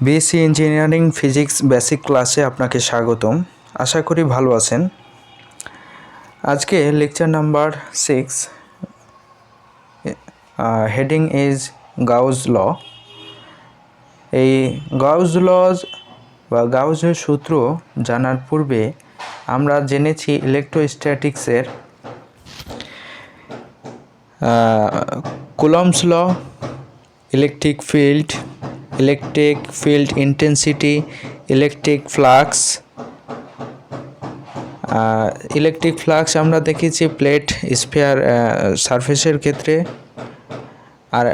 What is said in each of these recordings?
B.Sc engineering physics basic ক্লাসে আপনাকে স্বাগতম। আশা করি ভালো আছেন। আজকে lecture number 6, heading is Gauss law. এই গাউস লজ বা গাউসের সূত্র জানার পূর্বে আমরা জেনেছি ইলেকট্রোস্ট্যাটিক্সের Coulomb's law, electric field intensity, electric flux আমরা দেখেছি প্লেট স্ফিয়ার সারফেসের ক্ষেত্রে। আর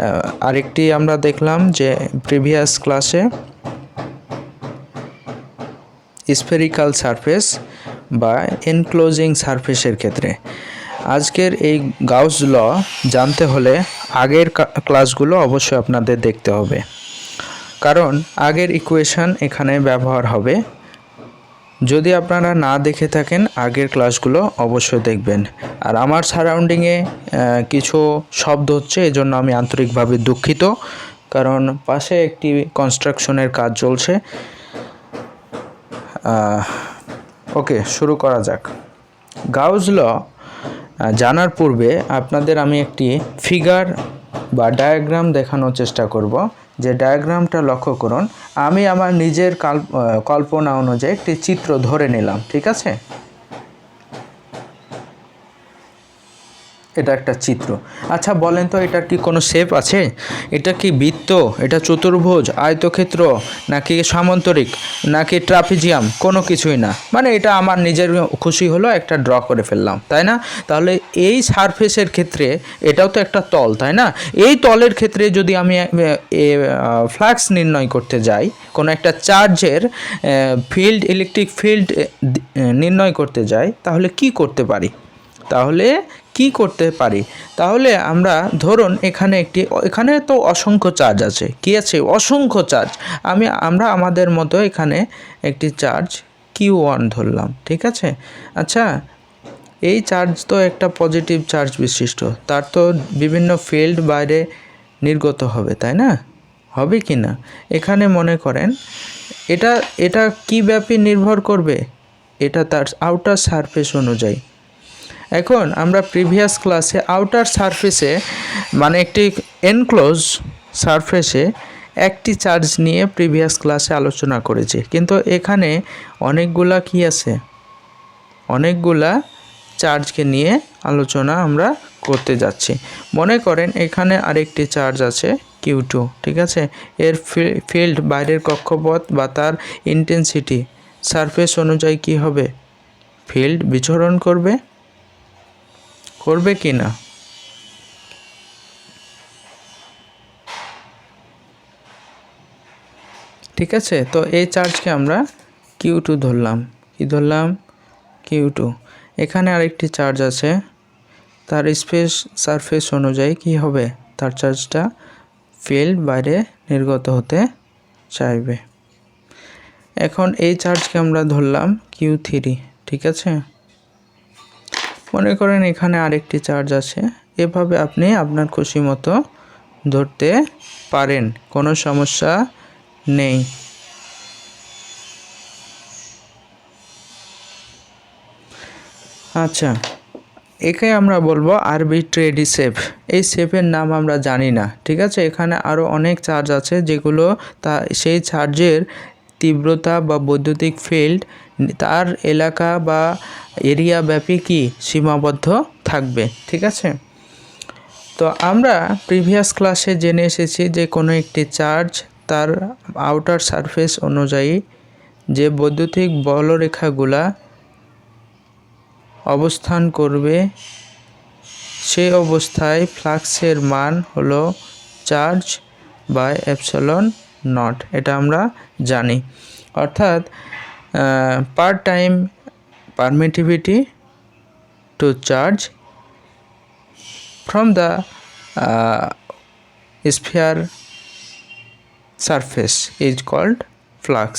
আরেকটি আমরা দেখলাম যে প্রিভিয়াস ক্লাসে স্ফেরিক্যাল সারফেস বা এনক্লোজিং সারফেসের ক্ষেত্রে। আজকের এই গাউস ল জানতে হলে আগের ক্লাসগুলো অবশ্যই আপনাদের দেখতে হবে, কারণ আগের ইকুয়েশন এখানে ব্যবহার হবে। যদি আপনারা না দেখে থাকেন আগের ক্লাসগুলো অবশ্যই দেখবেন। আর আমার সারাউন্ডিংয়ে কিছু শব্দ হচ্ছে, এজন্য আমি আন্তরিকভাবে দুঃখিত, কারণ পাশে একটি কনস্ট্রাকশনের কাজ চলছে। ওকে, শুরু করা যাক। গাউস ল জানার পূর্বে আপনাদের আমি একটি ফিগার বা ডায়াগ্রাম দেখানোর চেষ্টা করব। যে ডায়াগ্রামটা লক্ষ্য করুন, আমি আমার নিজের কল্পনা অনুযায়ী একটি চিত্র ধরে নিলাম, ঠিক আছে? এটা একটা চিত্র। আচ্ছা বলেন তো, এটার কি কোনো শেপ আছে? এটা কি বৃত্ত, এটা চতুর্ভুজ, আয়তক্ষেত্র, নাকি সামান্তরিক, নাকি ট্রাপিজিয়াম? কোনো কিছুই না। মানে এটা আমার নিজের খুশি হলো একটা ড্র করে ফেললাম, তাই না? তাহলে এই সারফেসের ক্ষেত্রে এটাও তো একটা তল, তাই না? এই তলের ক্ষেত্রে যদি আমি ফ্লাক্স নির্ণয় করতে যাই, কোনো একটা চার্জের ইলেকট্রিক ফিল্ড নির্ণয় করতে যাই, তাহলে কি করতে পারি? তাহলে আমরা ধরুন এখানে তো অসংখ্য চার্জ আছে। কি আছে? অসংখ্য চার্জ। আমরা আমাদের মতো এখানে একটি চার্জ Q1 ধরলাম, ঠিক আছে? আচ্ছা, এই চার্জ তো একটা পজিটিভ চার্জ বিশিষ্ট, তার তো বিভিন্ন ফিল্ড বাইরে নির্গত হবে, তাই না? হবে কি না? এখানে মনে করেন এটা কি ব্যাপী নির্ভর করবে? এটা তার আউটার সারফেস অনুযায়ী। এখন আমরা প্রিভিয়াস ক্লাসে আউটার সারফেসে মানে একটি এনক্লোজ সারফেসে একটি চার্জ নিয়ে প্রিভিয়াস ক্লাসে আলোচনা করেছি, কিন্তু এখানে অনেকগুলা চার্জকে নিয়ে আলোচনা আমরা করতে যাচ্ছি। মনে করেন এখানে আরেকটি চার্জ আছে Q2, ঠিক আছে? এর ফিল্ড বাইরের কক্ষপথ বা তার ইন্টেন্সিটি সারফেস অনুযায়ী কি হবে? ফিল্ড বিচরণ করবে কি না? ঠিক আছে, তো এই চার্জকে আমরা Q2 ধরলাম। কি ধরলাম? Q2। এখানে আরেকটি চার্জ আছে, তার সারফেস অনুযায়ী কি হবে? তার চার্জটা ফিল্ড বাইরে নির্গত হতে চাইবে। এখন এই চার্জকে আমরা ধরলাম Q3, ঠিক আছে? মনে করেন এখানে আরেকটি চার্জ আছে। এভাবে আপনি আপনার খুশি মতো ধরতে পারেন, কোনো সমস্যা নেই। আচ্ছা, একে আমরা বলবো আরবিট্রারি শেপ। এই শেপের নাম আমরা জানি না, ঠিক আছে? এখানে আরও অনেক চার্জ আছে যেগুলো সেই চার্জের তীব্রতা বা বৈদ্যুতিক ফিল্ড তার এলাকা বা এরিয়া ব্যাপী কি সীমাবদ্ধ থাকবে, ঠিক আছে? তো আমরা প্রিভিয়াস ক্লাসে জেনে এসেছি যে কোনো একটি চার্জ তার আউটার সারফেস অনুযায়ী যে বৈদ্যুতিক বলরেখাগুলা অবস্থান করবে, সেই অবস্থায় ফ্লাক্সের মান হলো চার্জ বাই এপসিলন নট। এটা আমরা জানি। অর্থাৎ পার time permittivity to charge from the sphere surface is called flux.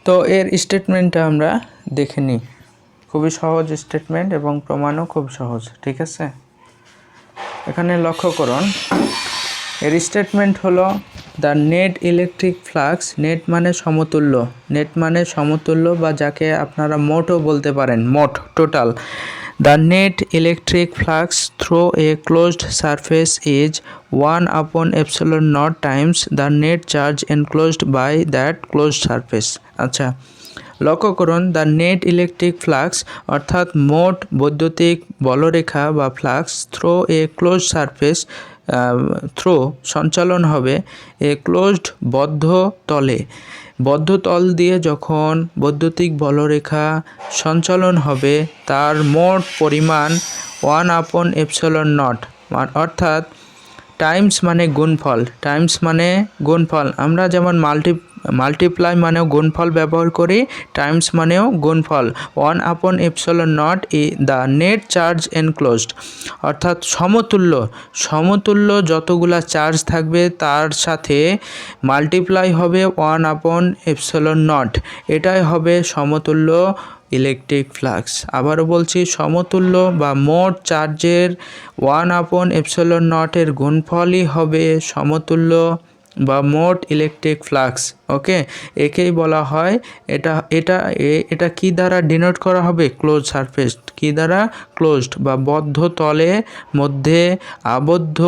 তো এর স্টেটমেন্টটা আমরা দেখে নিই। খুবই সহজ স্টেটমেন্ট এবং প্রমাণও খুব সহজ, ঠিক আছে? এখানে লক্ষ্য করুন, এর স্টেটমেন্ট হলো the net electric flux, net মানে সমতুল্য, নেট মানে সমতুল্য বা যাকে আপনারা মোটও বলতে পারেন, মোট total. The net electric flux through a closed surface is 1/ε0 times the net charge enclosed by that closed surface. আচ্ছা, লক্ষ্য করুন, দ্য নেট ইলেকট্রিক ফ্লাক্স অর্থাৎ মোট বৈদ্যুতিক বলরেখা বা flux through a close surface, throw সঞ্চালন হবে এ ক্লোজড বদ্ধ তলে, বদ্ধ তল দিয়ে যখন বৈদ্যুতিক বলরেখা সঞ্চালন হবে তার মোট পরিমাণ 1/ε0, অর্থাৎ টাইমস মানে গুণফল, টাইমস মানে গুণফল। আমরা যেমন মাল্টিপ্লাই মানেও গুণফল ব্যবহার করি, টাইমস মানেও গুণফল। 1/ε0 দ্য নেট চার্জ এনক্লোজড, অর্থাৎ সমতুল্য যতগুলা চার্জ থাকবে তার সাথে মাল্টিপ্লাই হবে 1/ε0, এটাই হবে সমতুল্য ইলেকট্রিক ফ্লাক্স। আবারও বলছি, সমতুল্য বা মোট চার্জের 1/ε0 এর গুণফলই হবে সমতুল্য বা মোট ইলেকট্রিক ফ্লাক্স। ওকে, একেই বলা হয়, এটা কি দ্বারা ডিনোট করা হবে? Close surface. কি দ্বারা? ক্লোজড বা বদ্ধ তলে মধ্যে আবদ্ধ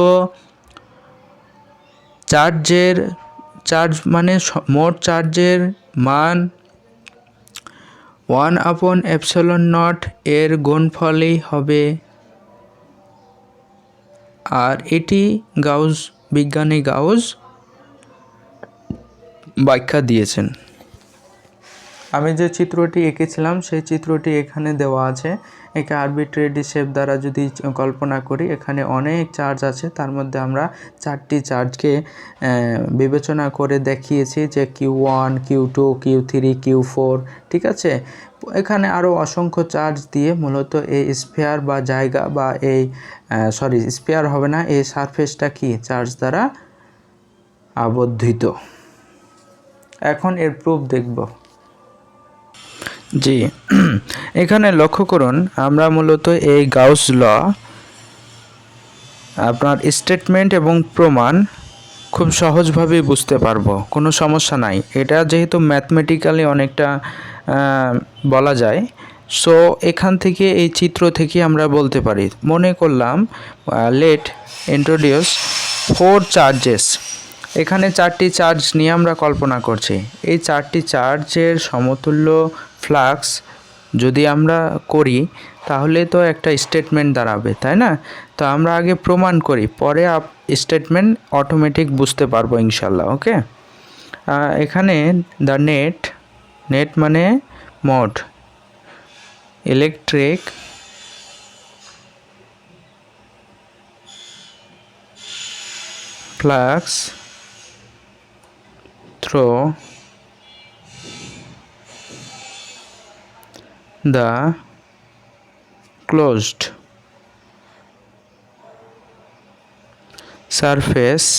চার্জ মানে মোট চার্জের মান 1/ε0 এর গুণফলই হবে। আর এটি বিজ্ঞানী গাউস ব্যাখ্যা দিয়েছেন। আমি যে চিত্রটি এঁকেছিলাম সেই চিত্রটি এখানে দেওয়া আছে। একে আরবিট্রারি শেপ দ্বারা যদি কল্পনা করি, এখানে অনেক চার্জ আছে, তার মধ্যে আমরা 4টি চার্জকে বিবেচনা করে দেখিয়েছি যে Q1, Q2, Q3, Q4, ঠিক আছে। এখানে আরও অসংখ্য চার্জ দিয়ে মূলত এই স্ফিয়ার বা জায়গা বা এই স্ফিয়ার হবে না, এই সারফেসটা কি চার্জ দ্বারা আবদ্ধিত। এখন এর প্রুফ দেখব। জি, এখানে লক্ষ্য করুন, আমরা মূলত এই গাউস ল আপনার স্টেটমেন্ট এবং প্রমাণ খুব সহজভাবেই বুঝতে পারবো, কোনো সমস্যা নাই। এটা যেহেতু ম্যাথমেটিক্যালি অনেকটা বলা যায়, সো এখান থেকে এই চিত্র থেকে আমরা বলতে পারি। মনে করলাম লেট ইন্ট্রোডিউস 4 চার্জেস, এখানে 4টি চার্জ নিয়ে আমরা কল্পনা করছি। এই 4টি চার্জের সমতুল্য ফ্লাক্স যদি আমরা করি তাহলে তো একটা স্টেটমেন্ট দাঁড়াবে, তাই না? তো আমরা আগে প্রমাণ করি, পরে স্টেটমেন্ট অটোমেটিক বুঝতে পারবো ইনশাল্লাহ। ওকে, এখানে দ্য নেট মানে মোট electric flux through the closed surface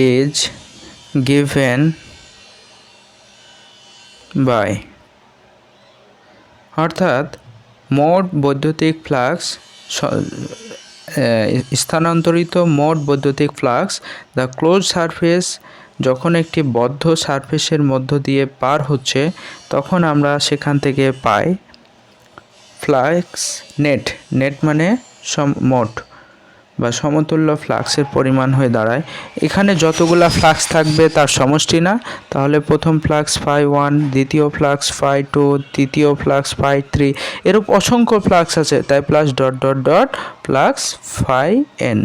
is given by, অর্থাৎ মোট বৈদ্যুতিক ফ্লাক্স, স্থানান্তরিত মোট বৈদ্যুতিক ফ্লাক্স দ্য ক্লোজ সারফেস, যখন একটি বদ্ধ সারফেসের মধ্য দিয়ে পার হচ্ছে তখন আমরা সেখান থেকে পাই ফ্লাক্স নেট মানে মোট বা সমতুল্য ফ্লাক্সের পরিমাণ হয়ে দাঁড়ায়। এখানে যতগুলা ফ্লাক্স থাকবে তার সমষ্টি না, তাহলে প্রথম ফ্লাক্স φ1, দ্বিতীয় ফ্লাক্স φ2, তৃতীয় ফ্লাক্স φ3, এরূপ অসংখ্য ফ্লাক্স আছে, তাই plus dot dot dot flux φn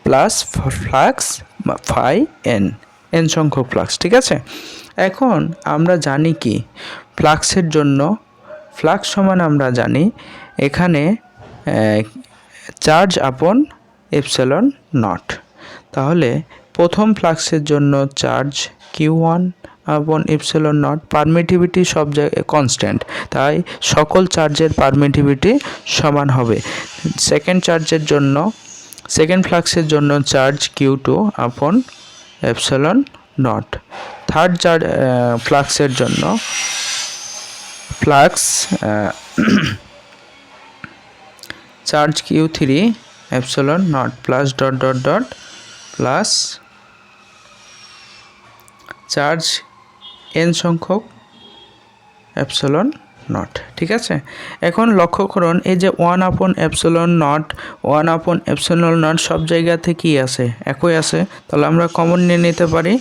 plus flux φn, n সংখ্যক ফ্লাক্স, ঠিক আছে। এখন আমরা জানি কি ফ্লাক্সের জন্য ফ্লাক্স সমান আমরা জানি এখানে চার্জ আপন এপসিলন নট। তাহলে প্রথম ফ্লাক্সের জন্য চার্জ Q1 আপন এপসিলন নট, পারমিটিভিটি সব জায়গায় কনস্ট্যান্ট, তাই সকল চার্জের পারমিটিভিটি সমান হবে। সেকেন্ড ফ্লাক্সের জন্য চার্জ Q2 আপন এপসিলন নট। থার্ড ফ্লাক্সের জন্য charge Q3 epsilon not plus dot dot dot plus charge n সংখ্যক এপসিলন নট। ঠিক আছে, এখন লক্ষ্য করুন এই যে 1/epsilon নট সব জায়গাতে কি আছে, একই আছে। তাহলে আমরা কমন নিয়ে নিতে পারি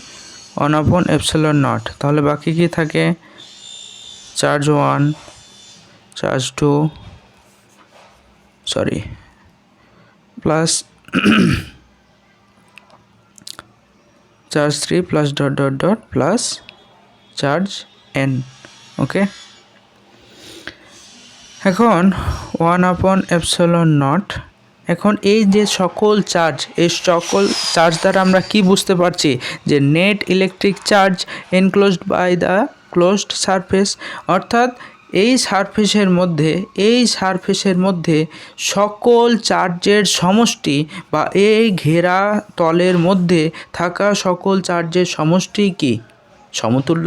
1/epsilon নট। তাহলে বাকি কি থাকে, charge 1, charge 2 plus charge 3 plus dot dot dot plus charge n। ওকে, এখন 1/epsilon নট। এখন এই যে সকল চার্জ, এই সকল চার্জ দ্বারা আমরা কি বুঝতে পারছি, যে net electric charge enclosed by the closed surface, অর্থাৎ এই সারফেসের মধ্যে সকল চার্জের সমষ্টি বা এই ঘেরা তলের মধ্যে থাকা সকল চার্জের সমষ্টি কি, সমতুল্য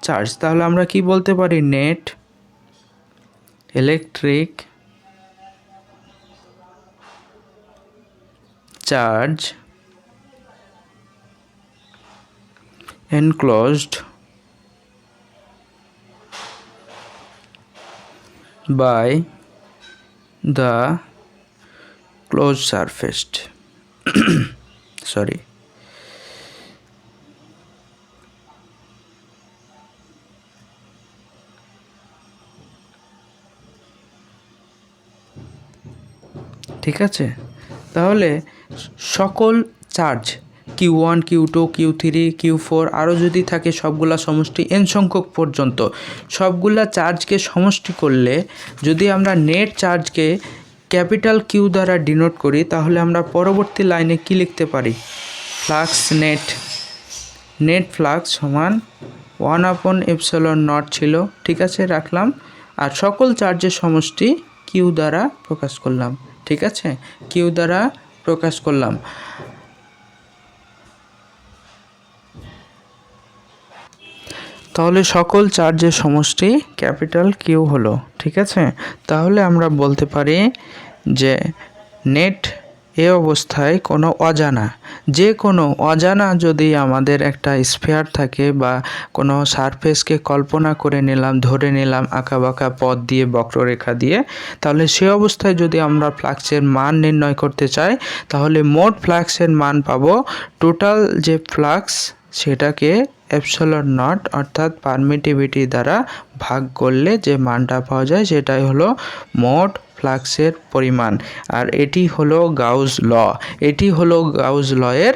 চার্জ। তাহলে আমরা কি বলতে পারি, net electric charge enclosed by the closed surface ঠিক আছে, তাহলে সকল charge Q1, Q2, Q3, Q4 আরও যদি থাকে সবগুলা সমষ্টি n সংখ্যক পর্যন্ত, সবগুলা চার্জকে সমষ্টি করলে যদি আমরা নেট চার্জকে ক্যাপিটাল Q দ্বারা ডিনোট করি, তাহলে আমরা পরবর্তী লাইনে কি লিখতে পারি, ফ্লাক্স নেট ফ্লাক্স সমান 1/epsilon নট ছিল। ঠিক আছে, রাখলাম। আর সকল চার্জের সমষ্টি Q দ্বারা প্রকাশ করলাম। ঠিক আছে, Q দ্বারা প্রকাশ করলাম। তাহলে সকল চার্জের সমষ্টি ক্যাপিটাল Q হলো। ঠিক আছে, তাহলে আমরা বলতে পারি যে নেট এ অবস্থায় কোনো অজানা যদি আমাদের একটা স্ফিয়ার থাকে বা কোনো সারফেসকে কল্পনা করে নিলাম, ধরে নিলাম আঁকাবাঁকা পথ দিয়ে, বক্ররেখা দিয়ে, তাহলে সে অবস্থায় যদি আমরা ফ্লাক্সের মান নির্ণয় করতে চাই, তাহলে মোট ফ্লাক্সের মান পাবো টোটাল যে ফ্লাক্স সেটাকে এপসিলন নট অর্থাৎ পারমিটিভিটি দ্বারা ভাগ করলে যে মানটা পাওয়া যায় সেটাই হলো মোট ফ্লাক্সের পরিমাণ। আর এটি হলো গাউস ল এর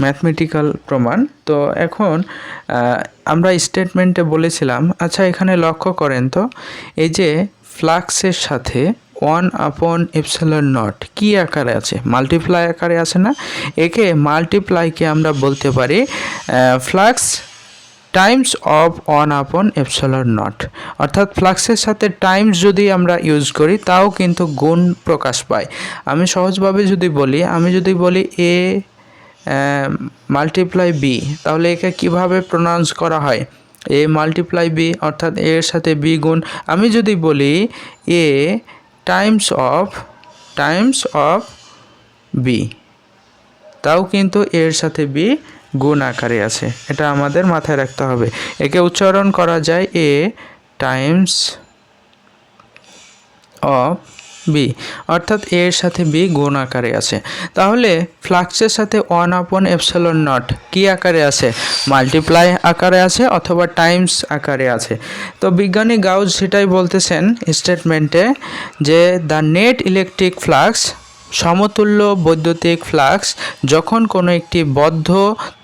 ম্যাথমেটিক্যাল প্রমাণ। তো এখন আমরা স্টেটমেন্টে বলেছিলাম, আচ্ছা এখানে লক্ষ্য করেন তো, এই যে ফ্লাক্সের সাথে 1/epsilon নট কি আকারে আছে, মাল্টিপ্লাই আকারে আছে না। একে মাল্টিপ্লাইকে আমরা বলতে পারি flux Times of 1/epsilon not, অর্থাৎ ফ্লাক্সের সাথে টাইমস যদি আমরা ইউজ করি তাও কিন্তু গুণ প্রকাশ পায়। আমি সহজভাবে যদি বলি এ মাল্টিপ্লাই বি, তাহলে একে কিভাবে প্রনাউন্স করা হয়, এ মাল্টিপ্লাই বি, অর্থাৎ এর সাথে বি গুণ। আমি যদি বলি এ টাইমস অফ বি, তাও কিন্তু এর সাথে বি গুণ আকারে আছে। এটা আমাদের মাথায় রাখতে হবে। একে উচ্চারণ করা যায় এ টাইমস অফ বি, অর্থাৎ এর সাথে বি গুণ আকারে আছে। তাহলে ফ্লাক্সের সাথে 1/epsilon নট কি আকারে আছে, মাল্টিপ্লাই আকারে আছে অথবা টাইমস আকারে আছে। তো বিজ্ঞানী গাউস সেটাই বলতেছেন স্টেটমেন্টে, যে দ্য নেট ইলেকট্রিক ফ্লাক্স সমতুল্য বৈদ্যুতিক ফ্লাক্স যখন কোনো একটি বদ্ধ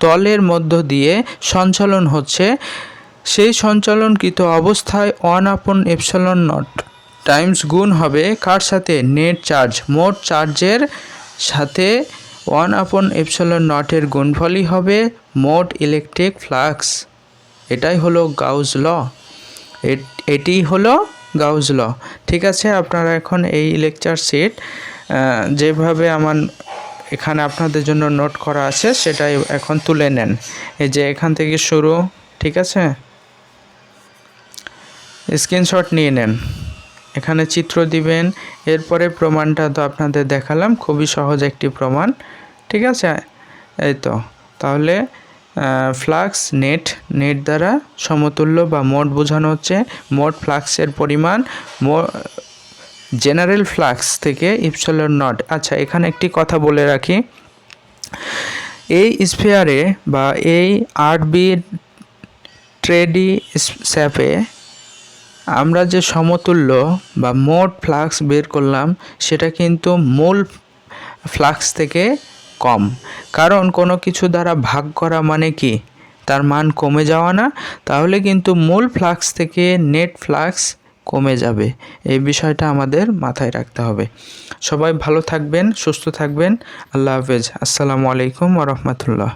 তলের মধ্য দিয়ে সঞ্চালন হচ্ছে, সেই সঞ্চালনকৃত অবস্থায় 1/epsilon নট টাইমস গুণ হবে কার সাথে, নেট চার্জ, মোট চার্জের সাথে 1/epsilon নটের গুণফলই হবে মোট ইলেকট্রিক ফ্লাক্স। এটাই হলো গাউস ল, এটিই হলো গাউস ল। ঠিক আছে, আপনারা এখন এই লেকচার সেট যেভাবে আমার এখানে আপনাদের জন্য নোট করা আছে সেটাই এখন তুলে নেন। এই যে এখান থেকে শুরু ঠিক আছে, স্ক্রিনশট নিয়ে নেন, এখানে চিত্র দিবেন। এরপরে প্রমাণটা তো আপনাদের দেখালাম, খুবই সহজ একটি প্রমাণ। ঠিক আছে, এই তো। তাহলে ফ্লাক্স নেট দ্বারা সমতুল্য বা মোট বোঝানো হচ্ছে মোট ফ্লাক্সের পরিমাণ জেনারেল ফ্লাক্স থেকে ইপসিলন নট। আচ্ছা, এখানে একটি কথা বলে রাখি, এই স্ফিয়ারে বা এই 8B ট্রেডি স্যাপে আমরা যে সমতুল্য বা মোট ফ্লাক্স বের করলাম সেটা কিন্তু মূল ফ্লাক্স থেকে কম। কারণ কোনো কিছু দ্বারা ভাগ করা মানে কি, তার মান কমে যাওয়া না? তাহলে কিন্তু মূল ফ্লাক্স থেকে নেট ফ্লাক্স কমে যাবে। এই বিষয়টা আমাদের মাথায় রাখতে হবে। সবাই ভালো থাকবেন, সুস্থ থাকবেন। আল্লাহ হাফেজ। আসসালামু আলাইকুম ওয়া রাহমাতুল্লাহ।